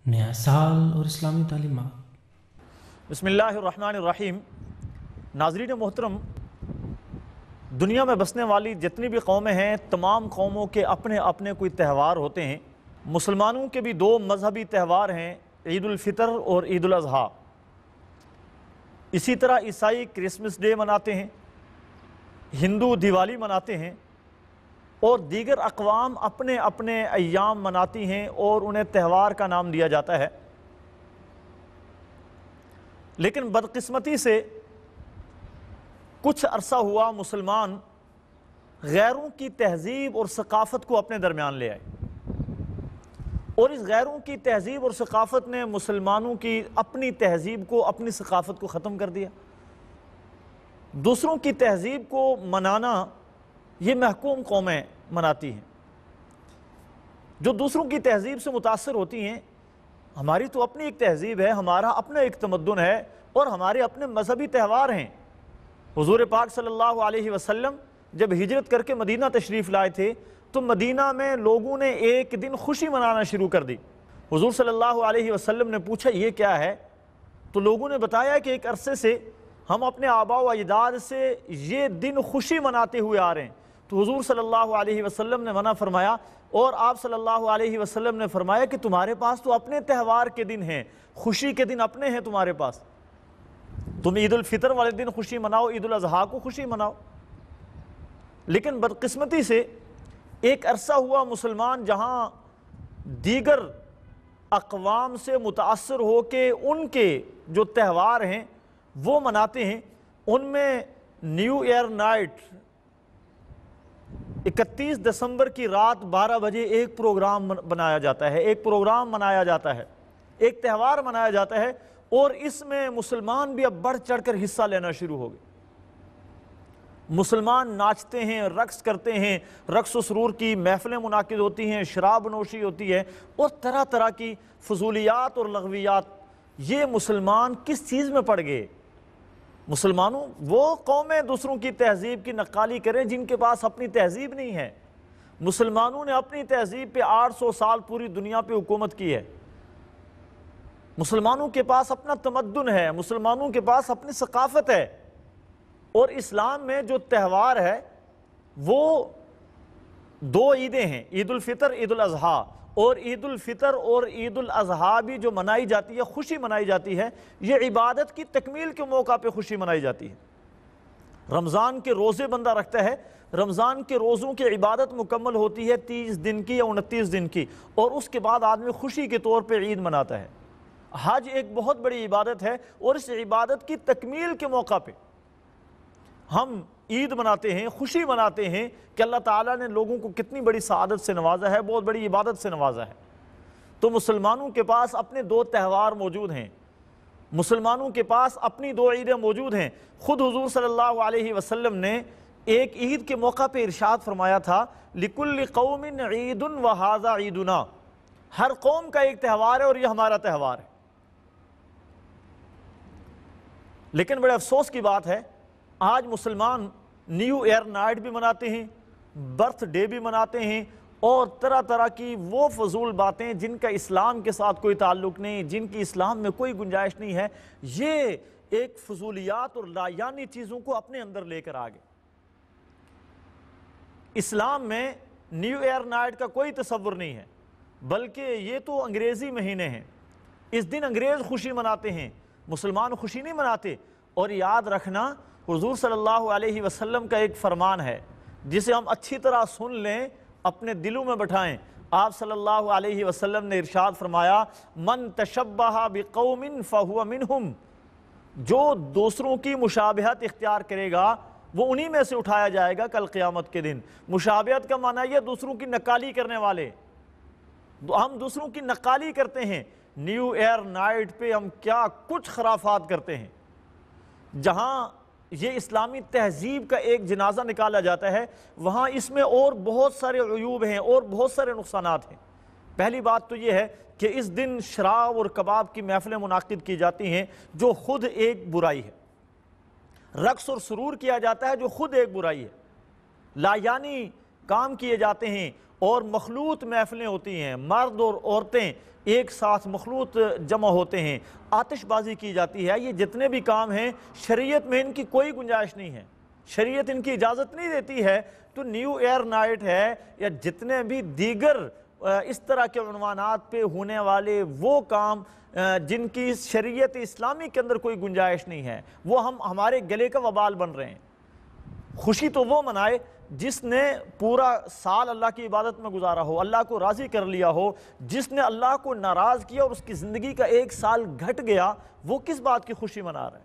نیا سال اور اسلامی تعلیمات۔ بسم اللہ الرحمن الرحیم۔ ناظرین محترم، دنیا میں بسنے والی جتنی بھی قومیں ہیں، تمام قوموں کے اپنے اپنے کوئی تہوار ہوتے ہیں۔ مسلمانوں کے بھی دو مذہبی تہوار ہیں، عید الفطر اور عید الاضحیٰ۔ اسی طرح عیسائی کرسمس ڈے مناتے ہیں، ہندو دیوالی مناتے ہیں، اور دیگر اقوام اپنے اپنے ایام مناتی ہیں اور انہیں تہوار کا نام دیا جاتا ہے۔ لیکن بدقسمتی سے کچھ عرصہ ہوا مسلمان غیروں کی تہذیب اور ثقافت کو اپنے درمیان لے آئے، اور اس غیروں کی تہذیب اور ثقافت نے مسلمانوں کی اپنی تہذیب کو، اپنی ثقافت کو ختم کر دیا۔ دوسروں کی تہذیب کو منانا یہ محکوم قومیں مناتی ہیں، جو دوسروں کی تہذیب سے متاثر ہوتی ہیں۔ ہماری تو اپنی ایک تہذیب ہے، ہمارا اپنا ایک تمدن ہے، اور ہمارے اپنے مذہبی تہوار ہیں۔ حضور پاک صلی اللہ علیہ وسلم جب ہجرت کر کے مدینہ تشریف لائے تھے تو مدینہ میں لوگوں نے ایک دن خوشی منانا شروع کر دی۔ حضور صلی اللہ علیہ وسلم نے پوچھا یہ کیا ہے؟ تو لوگوں نے بتایا کہ ایک عرصے سے ہم اپنے آباء و اجداد سے یہ دن خوشی مناتے ہوئے آ رہے ہیں۔ تو حضور صلی اللہ علیہ وسلم نے منع فرمایا، اور آپ صلی اللہ علیہ وسلم نے فرمایا کہ تمہارے پاس تو اپنے تہوار کے دن ہیں، خوشی کے دن اپنے ہیں تمہارے پاس۔ تم عید الفطر والے دن خوشی مناؤ، عید الاضحیٰ کو خوشی مناؤ۔ لیکن بدقسمتی سے ایک عرصہ ہوا مسلمان جہاں دیگر اقوام سے متاثر ہو کے ان کے جو تہوار ہیں وہ مناتے ہیں۔ ان میں نیو ایئر نائٹ 31 دسمبر کی رات 12 بجے ایک پروگرام بنایا جاتا ہے، ایک پروگرام منایا جاتا ہے، ایک تہوار منایا جاتا ہے، اور اس میں مسلمان بھی اب بڑھ چڑھ کر حصہ لینا شروع ہو گئے۔ مسلمان ناچتے ہیں، رقص کرتے ہیں، رقص و سرور کی محفلیں منعقد ہوتی ہیں، شراب نوشی ہوتی ہے، اور طرح طرح کی فضولیات اور لغویات۔ یہ مسلمان کس چیز میں پڑ گئے؟ مسلمانوں وہ قومیں دوسروں کی تہذیب کی نقالی کریں جن کے پاس اپنی تہذیب نہیں ہے۔ مسلمانوں نے اپنی تہذیب پہ 800 سال پوری دنیا پہ حکومت کی ہے۔ مسلمانوں کے پاس اپنا تمدن ہے، مسلمانوں کے پاس اپنی ثقافت ہے، اور اسلام میں جو تہوار ہے وہ دو عیدیں ہیں، عید الفطر، عید الاضحیٰ۔ اور عید الفطر اور عید الاضحیٰ بھی جو منائی جاتی ہے، خوشی منائی جاتی ہے، یہ عبادت کی تکمیل کے موقع پہ خوشی منائی جاتی ہے۔ رمضان کے روزے بندہ رکھتا ہے، رمضان کے روزوں کی عبادت مکمل ہوتی ہے 30 دن کی یا 29 دن کی، اور اس کے بعد آدمی خوشی کے طور پہ عید مناتا ہے۔ حج ایک بہت بڑی عبادت ہے، اور اس عبادت کی تکمیل کے موقع پہ ہم عید مناتے ہیں، خوشی مناتے ہیں کہ اللہ تعالیٰ نے لوگوں کو کتنی بڑی سعادت سے نوازا ہے، بہت بڑی عبادت سے نوازا ہے۔ تو مسلمانوں کے پاس اپنے دو تہوار موجود ہیں، مسلمانوں کے پاس اپنی دو عیدیں موجود ہیں۔ خود حضور صلی اللہ علیہ وسلم نے ایک عید کے موقع پہ ارشاد فرمایا تھا، لِكُلِّ قَوْمٍ عِيدٌ وَهَذَا عِيدُنَا، ہر قوم کا ایک تہوار ہے اور یہ ہمارا تہوار ہے۔ لیکن بڑے افسوس کی بات ہے، آج مسلمان نیو ایئر نائٹ بھی مناتے ہیں، برتھ ڈے بھی مناتے ہیں، اور طرح طرح کی وہ فضول باتیں جن کا اسلام کے ساتھ کوئی تعلق نہیں، جن کی اسلام میں کوئی گنجائش نہیں ہے، یہ ایک فضولیات اور لایانی چیزوں کو اپنے اندر لے کر آگے۔ اسلام میں نیو ایئر نائٹ کا کوئی تصور نہیں ہے، بلکہ یہ تو انگریزی مہینے ہیں، اس دن انگریز خوشی مناتے ہیں، مسلمان خوشی نہیں مناتے۔ اور یاد رکھنا، حضور صلی اللہ علیہ وسلم کا ایک فرمان ہے جسے ہم اچھی طرح سن لیں، اپنے دلوں میں بٹھائیں۔ آپ صلی اللہ علیہ وسلم نے ارشاد فرمایا، من تشبہ بقوم فہو منہم، جو دوسروں کی مشابہت اختیار کرے گا وہ انہی میں سے اٹھایا جائے گا کل قیامت کے دن۔ مشابہت کا معنی یہ دوسروں کی نقالی کرنے والے، ہم دوسروں کی نقالی کرتے ہیں۔ نیو ایئر نائٹ پہ ہم کیا کچھ خرافات کرتے ہیں، جہاں یہ اسلامی تہذیب کا ایک جنازہ نکالا جاتا ہے، وہاں اس میں اور بہت سارے عیوب ہیں اور بہت سارے نقصانات ہیں۔ پہلی بات تو یہ ہے کہ اس دن شراب اور کباب کی محفلیں منعقد کی جاتی ہیں جو خود ایک برائی ہے، رقص اور سرور کیا جاتا ہے جو خود ایک برائی ہے، لایانی کام کیے جاتے ہیں، اور مخلوط محفلیں ہوتی ہیں، مرد اور عورتیں ایک ساتھ مخلوط جمع ہوتے ہیں، آتش بازی کی جاتی ہے، یہ جتنے بھی کام ہیں شریعت میں ان کی کوئی گنجائش نہیں ہے، شریعت ان کی اجازت نہیں دیتی ہے۔ تو نیو ایئر نائٹ ہے یا جتنے بھی دیگر اس طرح کے عنوانات پہ ہونے والے وہ کام جن کی شریعت اسلامی کے اندر کوئی گنجائش نہیں ہے، وہ ہمارے گلے کا وبال بن رہے ہیں۔ خوشی تو وہ منائے جس نے پورا سال اللہ کی عبادت میں گزارا ہو، اللہ کو راضی کر لیا ہو۔ جس نے اللہ کو ناراض کیا اور اس کی زندگی کا ایک سال گھٹ گیا، وہ کس بات کی خوشی منا رہا ہے؟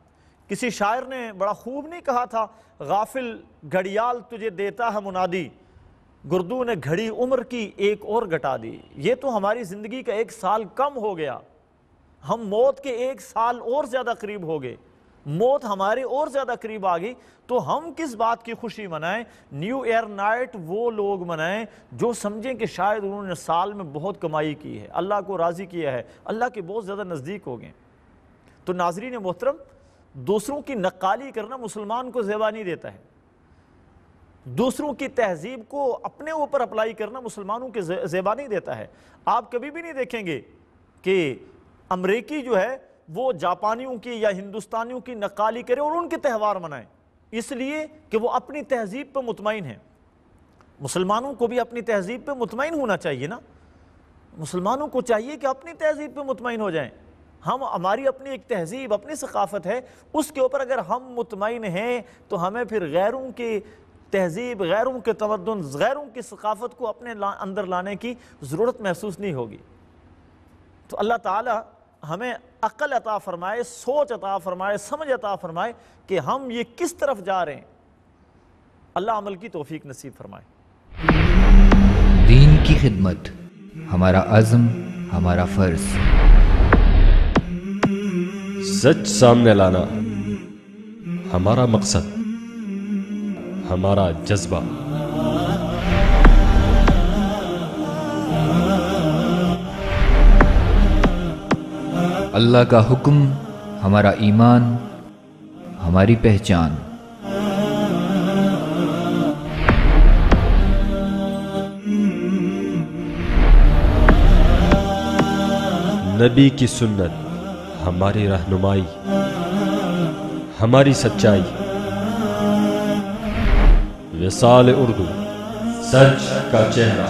کسی شاعر نے بڑا خوب نہیں کہا تھا، غافل گھڑیال تجھے دیتا ہے منادی، گردوں نے گھڑی عمر کی ایک اور گھٹا دی۔ یہ تو ہماری زندگی کا ایک سال کم ہو گیا، ہم موت کے ایک سال اور زیادہ قریب ہو گئے، موت ہمارے اور زیادہ قریب آ گئی، تو ہم کس بات کی خوشی منائیں؟ نیو ایئر نائٹ وہ لوگ منائیں جو سمجھیں کہ شاید انہوں نے سال میں بہت کمائی کی ہے، اللہ کو راضی کیا ہے، اللہ کے بہت زیادہ نزدیک ہو گئے۔ تو ناظرین محترم، دوسروں کی نقالی کرنا مسلمان کو زیبا نہیں دیتا ہے، دوسروں کی تہذیب کو اپنے اوپر اپلائی کرنا مسلمانوں کے زیبا نہیں دیتا ہے۔ آپ کبھی بھی نہیں دیکھیں گے کہ امریکی جو ہے وہ جاپانیوں کی یا ہندوستانیوں کی نقالی کرے اور ان کے تہوار منائیں، اس لیے کہ وہ اپنی تہذیب پہ مطمئن ہیں۔ مسلمانوں کو بھی اپنی تہذیب پہ مطمئن ہونا چاہیے نا، مسلمانوں کو چاہیے کہ اپنی تہذیب پہ مطمئن ہو جائیں۔ ہماری اپنی ایک تہذیب، اپنی ثقافت ہے، اس کے اوپر اگر ہم مطمئن ہیں تو ہمیں پھر غیروں کی تہذیب، غیروں کے تمدن، غیروں کی ثقافت کو اپنے اندر لانے کی ضرورت محسوس نہیں ہوگی۔ تو اللہ تعالی ہمیں عقل عطا فرمائے، سوچ عطا فرمائے، سمجھ عطا فرمائے کہ ہم یہ کس طرف جا رہے ہیں۔ اللہ عمل کی توفیق نصیب فرمائے۔ دین کی خدمت ہمارا عزم، ہمارا فرض، سچ سامنے لانا ہمارا مقصد، ہمارا جذبہ۔ اللہ کا حکم ہمارا ایمان، ہماری پہچان۔ نبی کی سنت ہماری رہنمائی، ہماری سچائی۔ وصال اردو، سچ کا چہرہ۔